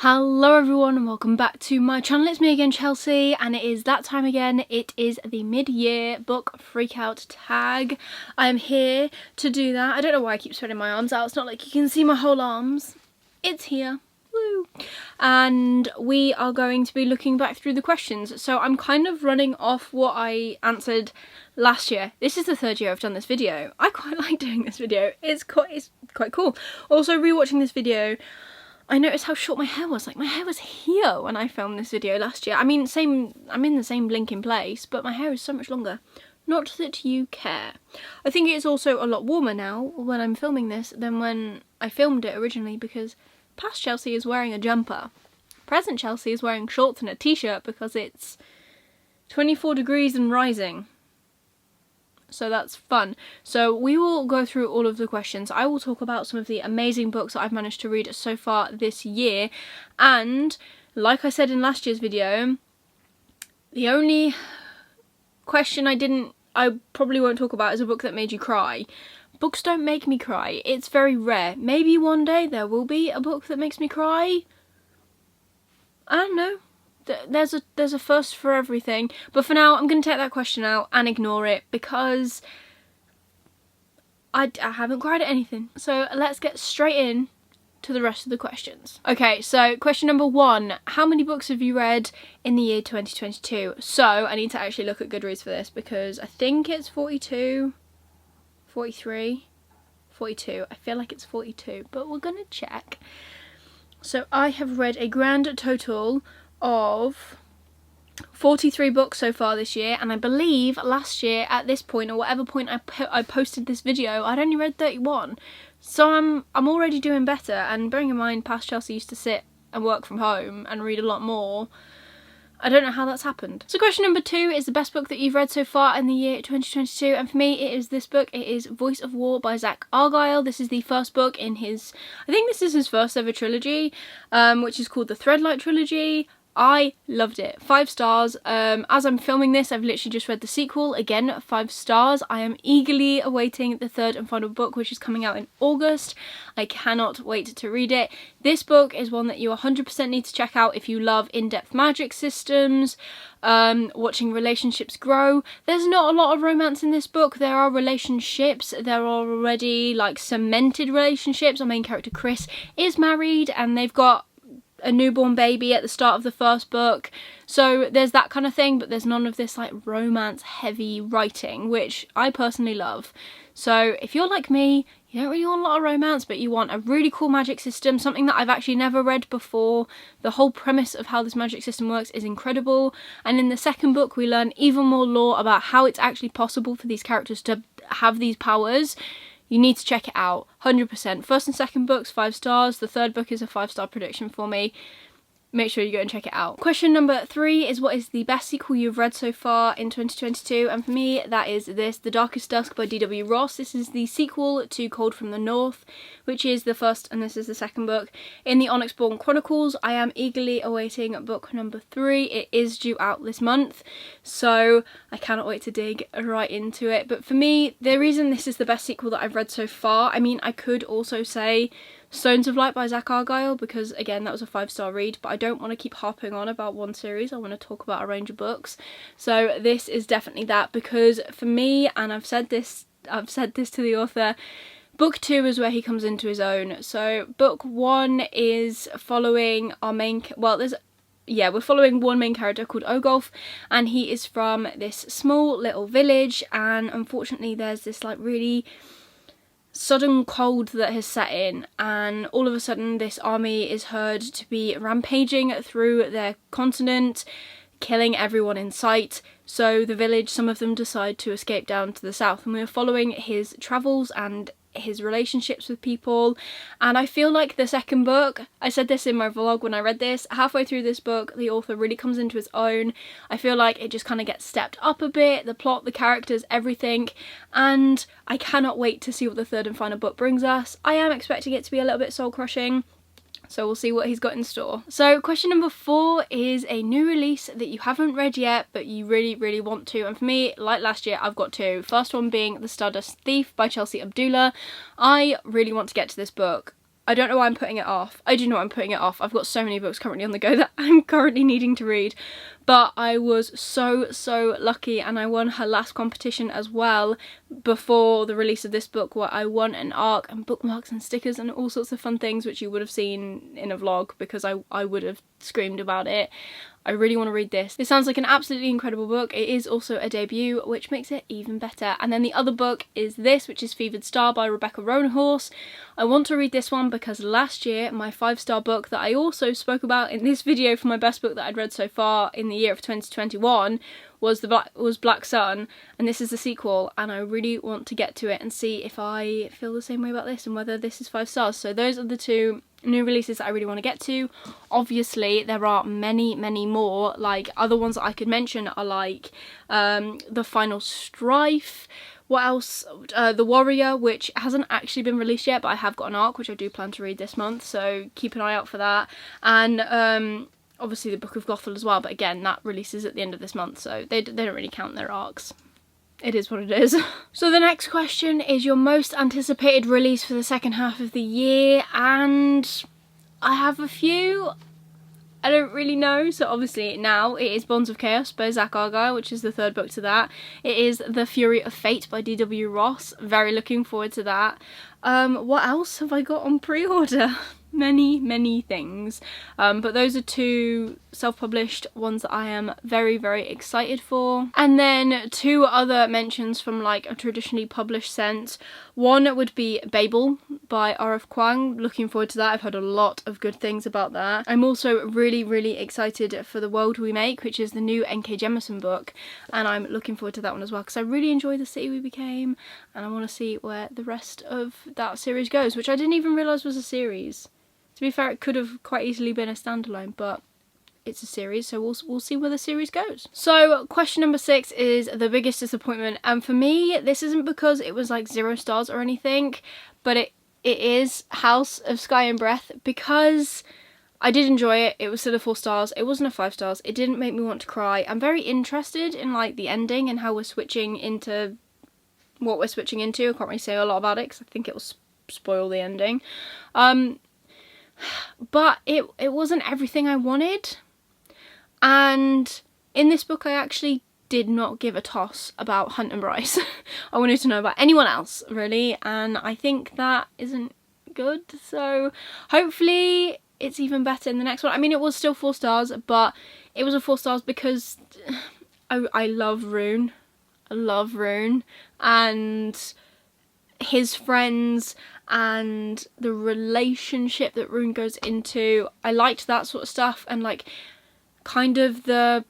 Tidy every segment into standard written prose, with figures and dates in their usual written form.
Hello everyone and welcome back to my channel. It's me again, Chelsea, and it is that time again. It is the mid-year book freakout tag. I am here to do that. I don't know why I keep spreading my arms out. It's not like you can see my whole arms. It's here. Woo! And we are going to be looking back through the questions. So I'm kind of running off what I answered last year. This is the third year I've done this video. I quite like doing this video. It's quite cool. Also, rewatching this video, I noticed how short my hair was. Like, my hair was here when I filmed this video last year. I mean, I'm in the same blinking place, but my hair is so much longer. Not that you care. I think it's also a lot warmer now when I'm filming this than when I filmed it originally, because past Chelsea is wearing a jumper. Present Chelsea is wearing shorts and a t-shirt because it's 24 degrees and rising. So that's fun. So we will go through all of the questions. I will talk about some of the amazing books that I've managed to read so far this year. And like I said in last year's video, the only question I probably won't talk about is a book that made you cry. Books don't make me cry. It's very rare. Maybe one day there will be a book that makes me cry. I don't know. There's a first for everything, but for now I'm going to take that question out and ignore it because I haven't cried at anything. So let's get straight in to the rest of the questions. Okay, so question number 1, how many books have you read in the year 2022? So I need to actually look at Goodreads for this because I think it's 42, 43, 42. I feel like it's 42, but we're gonna check. So I have read a grand total of 43 books so far this year, and I believe last year at this point, or whatever point I posted this video, I'd only read 31. So I'm already doing better, and bearing in mind past Chelsea used to sit and work from home and read a lot more. I don't know how that's happened. So question number 2 is the best book that you've read so far in the year 2022, and for me it is this book. It is Voice of War by Zach Argyle. This is the first book in his, I think this is his first ever trilogy, which is called the Threadlight Trilogy. I loved it. 5 stars. As I'm filming this, I've literally just read the sequel. Again, 5 stars. I am eagerly awaiting the third and final book, which is coming out in August. I cannot wait to read it. This book is one that you 100% need to check out if you love in-depth magic systems, watching relationships grow. There's not a lot of romance in this book. There are relationships. There are already like cemented relationships. Our main character Chris is married and they've got a newborn baby at the start of the first book, so there's that kind of thing, but there's none of this like romance heavy writing, which I personally love. So if you're like me, you don't really want a lot of romance, but you want a really cool magic system, something that I've actually never read before. The whole premise of how this magic system works is incredible, and in the second book we learn even more lore about how it's actually possible for these characters to have these powers. You need to check it out, 100%. First and second books, 5 stars. The third book is a 5-star prediction for me. Make sure you go and check it out. Question number 3 is what is the best sequel you've read so far in 2022? And for me, that is this, The Darkest Dusk by D.W. Ross. This is the sequel to Cold from the North, which is the first and this is the second book in the Onyxborn Chronicles. I am eagerly awaiting book number 3. It is due out this month, so I cannot wait to dig right into it. But for me, the reason this is the best sequel that I've read so far, I mean, I could also say Stones of Light by Zach Argyle, because again that was a 5-star read, but I don't want to keep harping on about one series. I want to talk about a range of books. So this is definitely that, because for me, and I've said this to the author, book 2 is where he comes into his own. So book 1 is following our main, we're following one main character called Ogolf, and he is from this small little village, and unfortunately there's this like really sudden cold that has set in, and all of a sudden this army is heard to be rampaging through their continent, killing everyone in sight. So the village, some of them decide to escape down to the south, and we're following his travels and his relationships with people. And I feel like the second book, I said this in my vlog when I read this, halfway through this book the author really comes into his own. I feel like it just kind of gets stepped up a bit, the plot, the characters, everything, and I cannot wait to see what the third and final book brings us. I am expecting it to be a little bit soul crushing, so we'll see what he's got in store. So question number 4 is a new release that you haven't read yet but you really want to, and for me, like last year, I've got 2. First one being The Stardust Thief by Chelsea Abdullah. I really want to get to this book. I don't know why I'm putting it off. I do know I'm putting it off. I've got so many books currently on the go that I'm currently needing to read. But I was so lucky, and I won her last competition as well before the release of this book, where I won an ARC and bookmarks and stickers and all sorts of fun things, which you would have seen in a vlog because I would have screamed about it. I really want to read this. This sounds like an absolutely incredible book. It is also a debut, which makes it even better. And then the other book is this, which is Fevered Star by Rebecca Roanhorse. I want to read this one because last year my 5-star book that I also spoke about in this video for my best book that I'd read so far in the year of 2021 was Black Sun, and this is the sequel, and I really want to get to it and see if I feel the same way about this and whether this is 5 stars. So those are the 2 new releases that I really want to get to. Obviously there are many more, like other ones that I could mention are like The Final Strife. What else? The Warrior, which hasn't actually been released yet, but I have got an ARC which I do plan to read this month, so keep an eye out for that. And obviously the Book of Gothel as well, but again that releases at the end of this month, so they don't really count their ARCs. It is what it is. So the next question is your most anticipated release for the second half of the year, and I have a few. I don't really know. So obviously now it is Bonds of Chaos by Zach Argyle, which is the 3rd book to that. It is The Fury of Fate by D.W. Ross. Very looking forward to that. What else have I got on pre-order? Many things, but those are 2 self-published ones that I am very excited for. And then 2 other mentions from like a traditionally published sense. One would be Babel by R.F. Kuang. Looking forward to that. I've heard a lot of good things about that. I'm also really excited for The World We Make, which is the new N.K. Jemisin book, and I'm looking forward to that one as well because I really enjoy The City We Became, and I want to see where the rest of that series goes, which I didn't even realise was a series. To be fair, it could have quite easily been a standalone, but it's a series, so we'll see where the series goes. So question number 6 is the biggest disappointment, and for me this isn't because it was like 0 stars or anything, but it is House of Sky and Breath, because I did enjoy it. It was still a 4 stars. It wasn't a 5 stars. It didn't make me want to cry. I'm very interested in like the ending and how we're switching into what we're switching into. I can't really say a lot about it because I think it will spoil the ending. But it wasn't everything I wanted, and in this book I actually did not give a toss about Hunt and Bryce. I wanted to know about anyone else really, and I think that isn't good, so hopefully it's even better in the next one. I mean, it was still 4 stars, but it was a 4 stars because I love Rune. I love Rune and his friends and the relationship that Rune goes into. I liked that sort of stuff, and like kind of the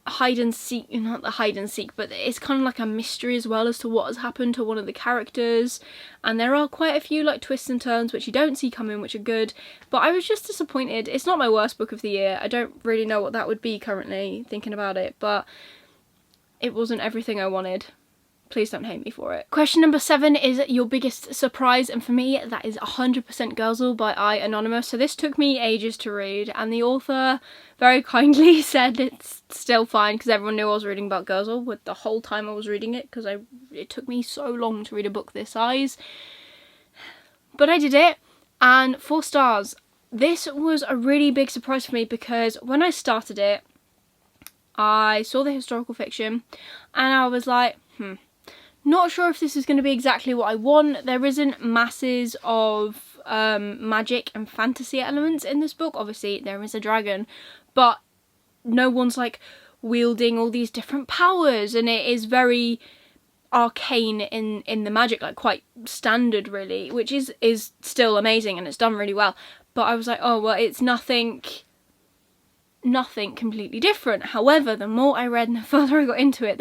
hide and seek, not the hide and seek, but it's kind of like a mystery as well as to what has happened to one of the characters, and there are quite a few like twists and turns which you don't see coming, which are good, but I was just disappointed. It's not my worst book of the year. I don't really know what that would be currently thinking about it, but it wasn't everything I wanted. Please don't hate me for it. Question number 7 is your biggest surprise, and for me that is 100% Girlsel by I Anonymous. So this took me ages to read, and the author very kindly said it's still fine because everyone knew I was reading about Girlsel with the whole time I was reading it, because it took me so long to read a book this size. But I did it, and 4 stars. This was a really big surprise for me because when I started it, I saw the historical fiction and I was like, not sure if this is going to be exactly what I want. There isn't masses of magic and fantasy elements in this book. Obviously there is a dragon, but no one's like wielding all these different powers, and it is very arcane in the magic, like quite standard really, which is still amazing and it's done really well. But I was like, oh well, it's nothing completely different. However, the more I read and the further I got into it,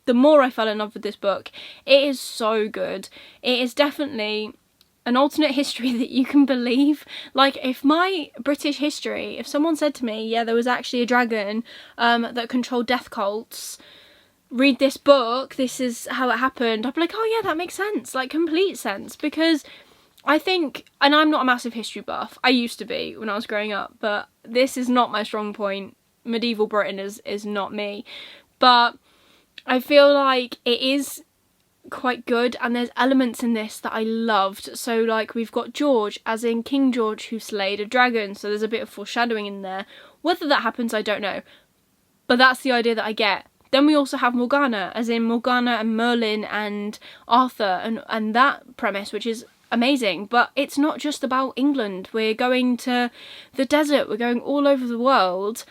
the more I fell in love with this book. It is so good. It is definitely an alternate history that you can believe. Like, if my British history, if someone said to me, yeah, there was actually a dragon that controlled death cults, read this book, this is how it happened, I'd be like, oh yeah, that makes sense, like complete sense. Because I think, and I'm not a massive history buff, I used to be when I was growing up, but this is not my strong point. Medieval Britain is not me. But I feel like it is quite good, and there's elements in this that I loved. So like we've got George, as in King George, who slayed a dragon, so there's a bit of foreshadowing in there. Whether that happens, I don't know, but that's the idea that I get. Then we also have Morgana, as in Morgana and Merlin and Arthur, and that premise, which is amazing. But it's not just about England. We're going to the desert, we're going all over the world,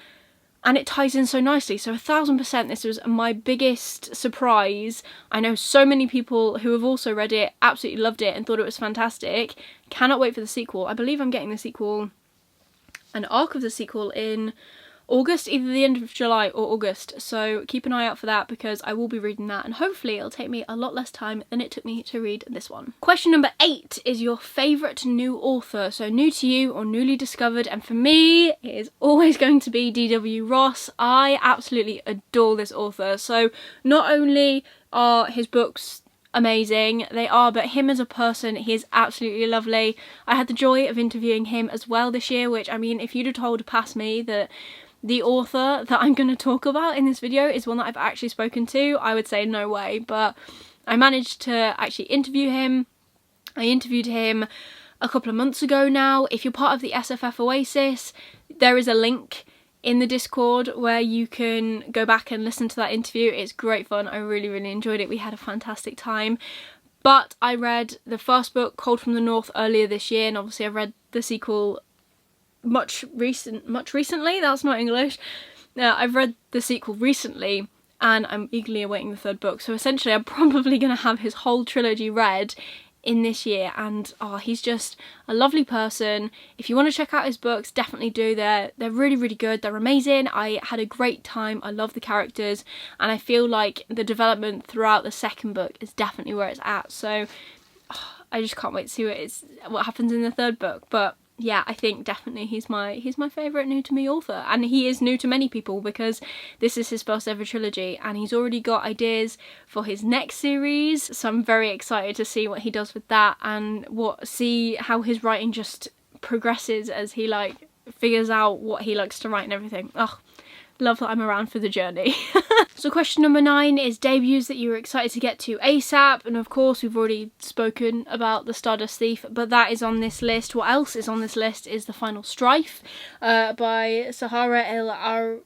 and it ties in so nicely. So 1000% this was my biggest surprise. I know so many people who have also read it absolutely loved it and thought it was fantastic. Cannot wait for the sequel. I believe I'm getting the sequel, an arc of the sequel, in August, either the end of July or August, so keep an eye out for that because I will be reading that, and hopefully it'll take me a lot less time than it took me to read this one. Question number 8 is your favourite new author, so new to you or newly discovered, and for me it is always going to be D.W. Ross. I absolutely adore this author. So not only are his books amazing, they are, but him as a person, he is absolutely lovely. I had the joy of interviewing him as well this year, which, I mean, if you'd have told past me that the author that I'm going to talk about in this video is one that I've actually spoken to, I would say no way, but I managed to actually interview him. I interviewed him a couple of months ago now. If you're part of the SFF Oasis, there is a link in the Discord where you can go back and listen to that interview. It's great fun. I really, really enjoyed it. We had a fantastic time. But I read the first book, Cold from the North, earlier this year, and obviously I've read the sequel much recently. That's not English. I've read the sequel recently, and I'm eagerly awaiting the third book. So essentially I'm probably going to have his whole trilogy read in this year, and he's just a lovely person. If you want to check out his books, definitely do. They're really, really good. They're amazing. I had a great time. I love the characters, and I feel like the development throughout the second book is definitely where it's at. So I just can't wait to see what happens in the third book. But yeah, I think definitely he's my favourite new to me author, and he is new to many people because this is his first ever trilogy, and he's already got ideas for his next series, so I'm very excited to see what he does with that and see how his writing just progresses as he like figures out what he likes to write and everything. Love that I'm around for the journey. So question number 9 is debuts that you were excited to get to ASAP, and of course we've already spoken about The Stardust Thief, but that is on this list. What else is on this list is The Final Strife by Sahara El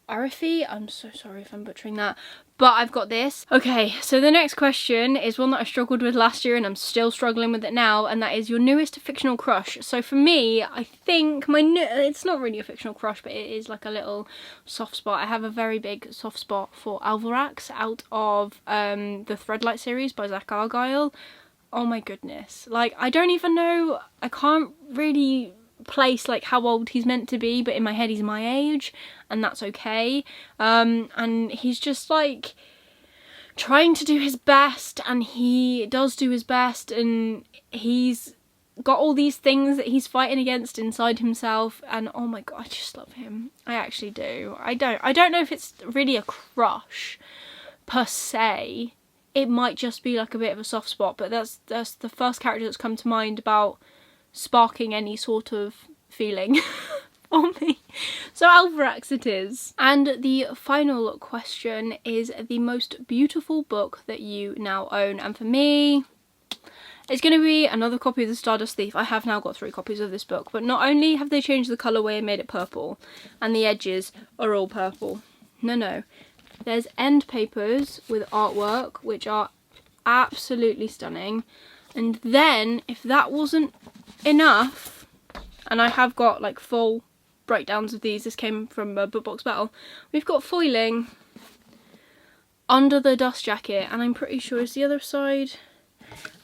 Arifi. I'm so sorry if I'm butchering that, but I've got this. Okay, so the next question is one that I struggled with last year and I'm still struggling with it now, and that is your newest fictional crush. So for me, I think it's not really a fictional crush, but it is like a little soft spot. I have a very big soft spot for Alvarax out of the Threadlight series by Zach Argyle. Oh my goodness. Like, I don't even know, I can't really place like how old he's meant to be, but in my head he's my age, and that's okay. And he's just like trying to do his best, and he does do his best, and he's got all these things that he's fighting against inside himself, and oh my god, I just love him. I actually do. I don't know if it's really a crush per se. It might just be like a bit of a soft spot, but that's the first character that's come to mind about sparking any sort of feeling for me. So Alvarax it is. And the final question is the most beautiful book that you now own, and for me it's going to be another copy of The Stardust Thief. I have now got 3 copies of this book, but not only have they changed the colourway and made it purple and the edges are all purple, no, there's end papers with artwork which are absolutely stunning. And then if that wasn't enough, and I have got like full breakdowns of these, this came from Bookbox Battle, we've got foiling under the dust jacket, and I'm pretty sure it's the other side,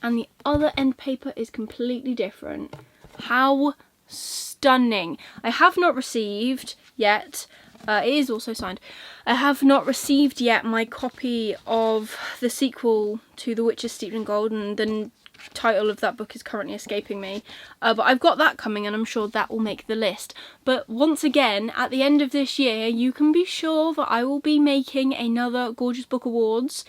and the other end paper is completely different. How stunning. I have not received yet, it is also signed, I have not received yet my copy of the sequel to The Witches Steeped in Gold, and the title of that book is currently escaping me, but I've got that coming, and I'm sure that will make the list. But once again, at the end of this year, you can be sure that I will be making another Gorgeous Book Awards,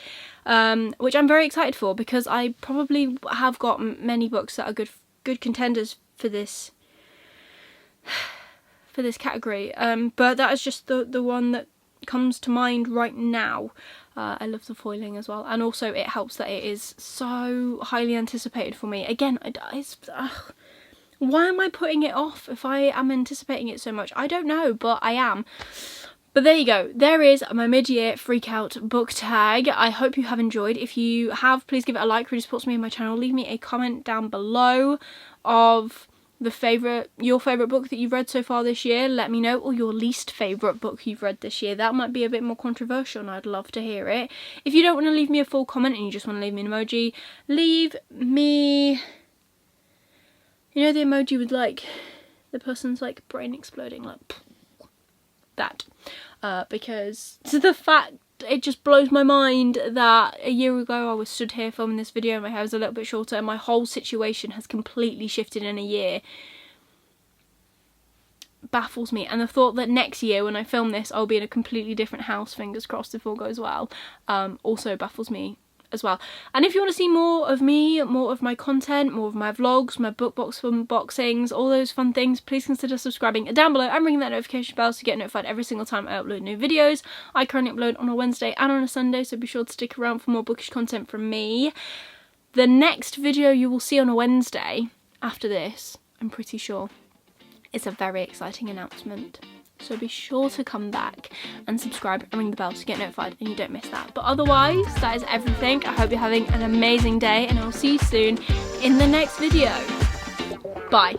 which I'm very excited for, because I probably have got many books that are good contenders for this category, but that is just the one that comes to mind right now. I love the foiling as well, and also it helps that it is so highly anticipated for me. Again, why am I putting it off if I am anticipating it so much? I don't know, but I am. But there you go. There is my mid-year freakout book tag. I hope you have enjoyed. If you have, please give it a like. Really supports me and my channel. Leave me a comment down below of your favourite book that you've read so far this year. Let me know. Or your least favourite book you've read this year. That might be a bit more controversial and I'd love to hear it. If you don't want to leave me a full comment and you just want to leave me an emoji, leave me... You know the emoji with like the person's like brain exploding, like that. Because to the fact, it just blows my mind that a year ago I was stood here filming this video and my hair was a little bit shorter and my whole situation has completely shifted in a year. Baffles me. And the thought that next year when I film this I'll be in a completely different house, fingers crossed if all goes well, also baffles me as well. And if you want to see more of me, more of my content, more of my vlogs, my book box unboxings, all those fun things, please consider subscribing down below and ringing that notification bell to get notified every single time I upload new videos. I currently upload on a Wednesday and on a Sunday, so be sure to stick around for more bookish content from me. The next video you will see on a Wednesday after this, I'm pretty sure, is a very exciting announcement. So be sure to come back and subscribe and ring the bell to get notified and you don't miss that. But otherwise, that is everything. I hope you're having an amazing day and I'll see you soon in the next video. Bye.